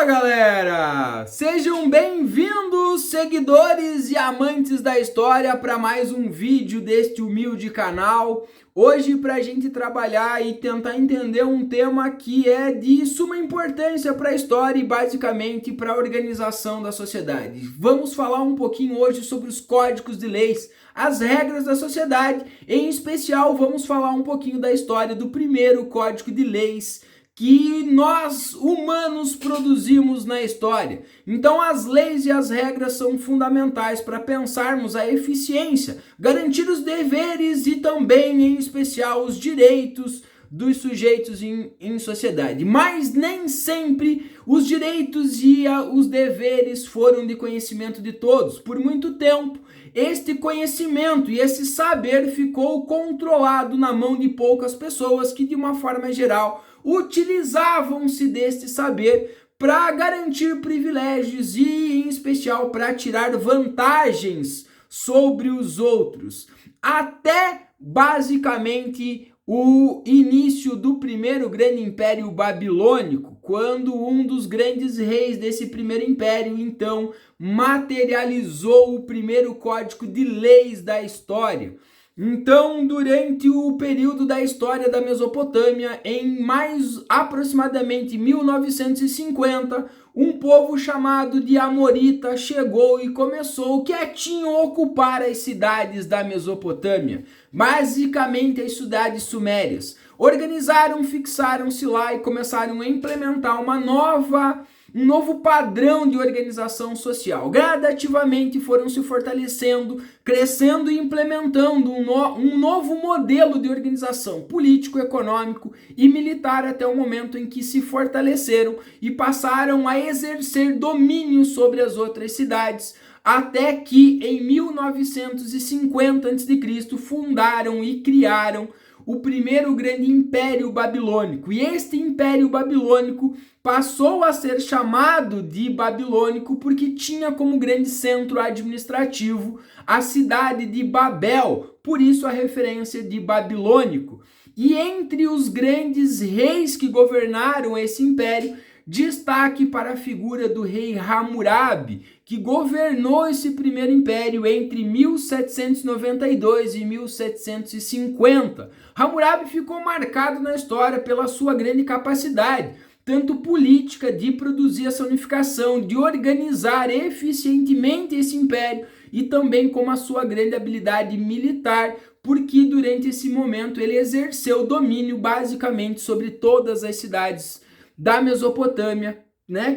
Fala galera! Sejam bem-vindos, seguidores e amantes da história, para mais um vídeo deste humilde canal. Hoje, para a gente trabalhar e tentar entender um tema que é de suma importância para a história e basicamente para a organização da sociedade. Vamos falar um pouquinho hoje sobre os códigos de leis, as regras da sociedade. Em especial, vamos falar um pouquinho da história do primeiro código de leis que nós humanos produzimos na história. Então as leis e as regras são fundamentais para pensarmos a eficiência, garantir os deveres e também, em especial, os direitos dos sujeitos em sociedade. Mas nem sempre os direitos e os deveres foram de conhecimento de todos. Por muito tempo, este conhecimento e esse saber ficou controlado na mão de poucas pessoas que, de uma forma geral, utilizavam-se deste saber para garantir privilégios e, em especial, para tirar vantagens sobre os outros. Até, basicamente, o início do primeiro grande império babilônico, quando um dos grandes reis desse primeiro império, então, materializou o primeiro código de leis da história. Então, durante o período da história da Mesopotâmia, em mais aproximadamente 1950, um povo chamado de Amorita chegou e começou quietinho a ocupar as cidades da Mesopotâmia, basicamente as cidades sumérias. Organizaram, fixaram-se lá e começaram a implementar um novo padrão de organização social. Gradativamente foram se fortalecendo, crescendo e implementando um novo modelo de organização político, econômico e militar até o momento em que se fortaleceram e passaram a exercer domínio sobre as outras cidades, até que em 1950 a.C. fundaram e criaram o primeiro grande império babilônico. E este império babilônico passou a ser chamado de babilônico porque tinha como grande centro administrativo a cidade de Babel, por isso a referência de babilônico. E entre os grandes reis que governaram esse império, destaque para a figura do rei Hammurabi, que governou esse primeiro império entre 1792 e 1750. Hammurabi ficou marcado na história pela sua grande capacidade, tanto política, de produzir essa unificação, de organizar eficientemente esse império, e também como a sua grande habilidade militar, porque durante esse momento ele exerceu domínio basicamente sobre todas as cidades da Mesopotâmia,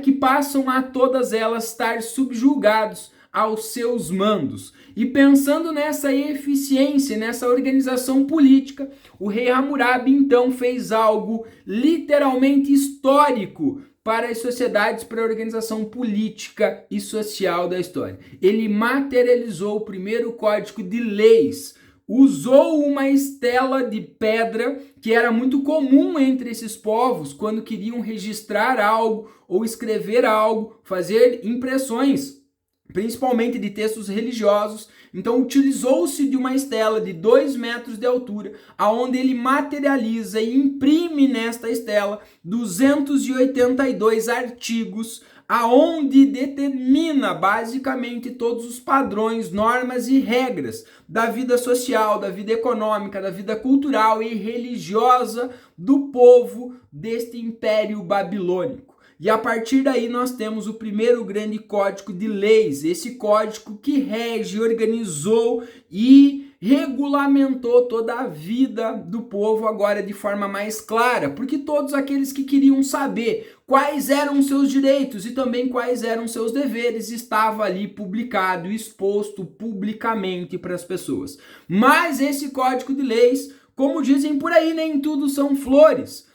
que passam a todas elas estar subjugados aos seus mandos. E pensando nessa eficiência, nessa organização política, o rei Hammurabi então fez algo literalmente histórico para as sociedades, para a organização política e social da história. Ele materializou o primeiro código de leis, usou uma estela de pedra que era muito comum entre esses povos quando queriam registrar algo ou escrever algo, fazer impressões, principalmente de textos religiosos. Então utilizou-se de uma estela de 2 metros de altura, aonde ele materializa e imprime nesta estela 282 artigos, aonde determina basicamente todos os padrões, normas e regras da vida social, da vida econômica, da vida cultural e religiosa do povo deste império babilônico. E a partir daí nós temos o primeiro grande código de leis, esse código que rege, organizou e regulamentou toda a vida do povo agora de forma mais clara, porque todos aqueles que queriam saber quais eram seus direitos e também quais eram seus deveres estava ali publicado, exposto publicamente para as pessoas. Mas esse código de leis, como dizem por aí, nem tudo são flores.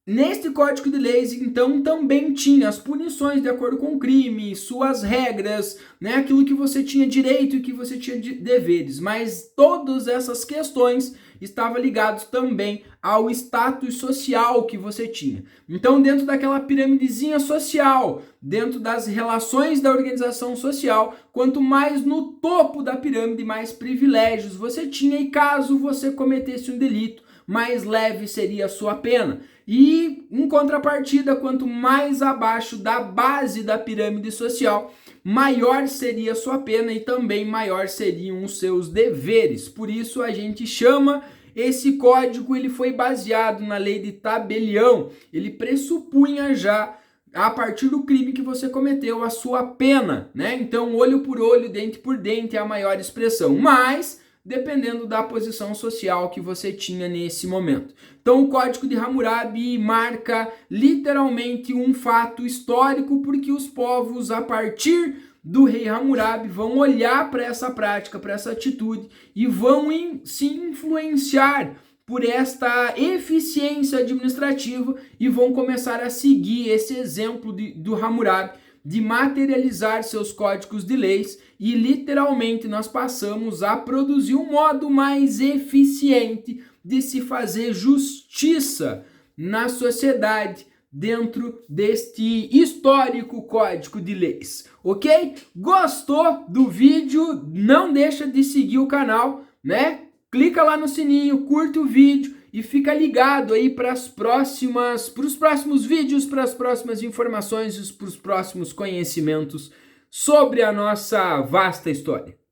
Neste código de leis, então, também tinha as punições de acordo com o crime, suas regras, aquilo que você tinha direito e que você tinha deveres, mas todas essas questões estavam ligadas também ao status social que você tinha. Então, dentro daquela piramidezinha social, dentro das relações da organização social, quanto mais no topo da pirâmide, mais privilégios você tinha, e caso você cometesse um delito, mais leve seria a sua pena. E, em contrapartida, quanto mais abaixo da base da pirâmide social, maior seria a sua pena e também maior seriam os seus deveres. Por isso a gente chama esse código, ele foi baseado na lei de tabelião, ele pressupunha já, a partir do crime que você cometeu, a sua pena, né? Então, olho por olho, dente por dente é a maior expressão, mas dependendo da posição social que você tinha nesse momento. Então, o Código de Hammurabi marca literalmente um fato histórico, porque os povos, a partir do rei Hammurabi, vão olhar para essa prática, para essa atitude e vão se influenciar por esta eficiência administrativa e vão começar a seguir esse exemplo do Hammurabi de materializar seus códigos de leis, e literalmente nós passamos a produzir um modo mais eficiente de se fazer justiça na sociedade dentro deste histórico código de leis, ok? Gostou do vídeo? Não deixa de seguir o canal, né? Clica lá no sininho, curta o vídeo e fica ligado aí para os próximos vídeos, para as próximas informações e para os próximos conhecimentos sobre a nossa vasta história.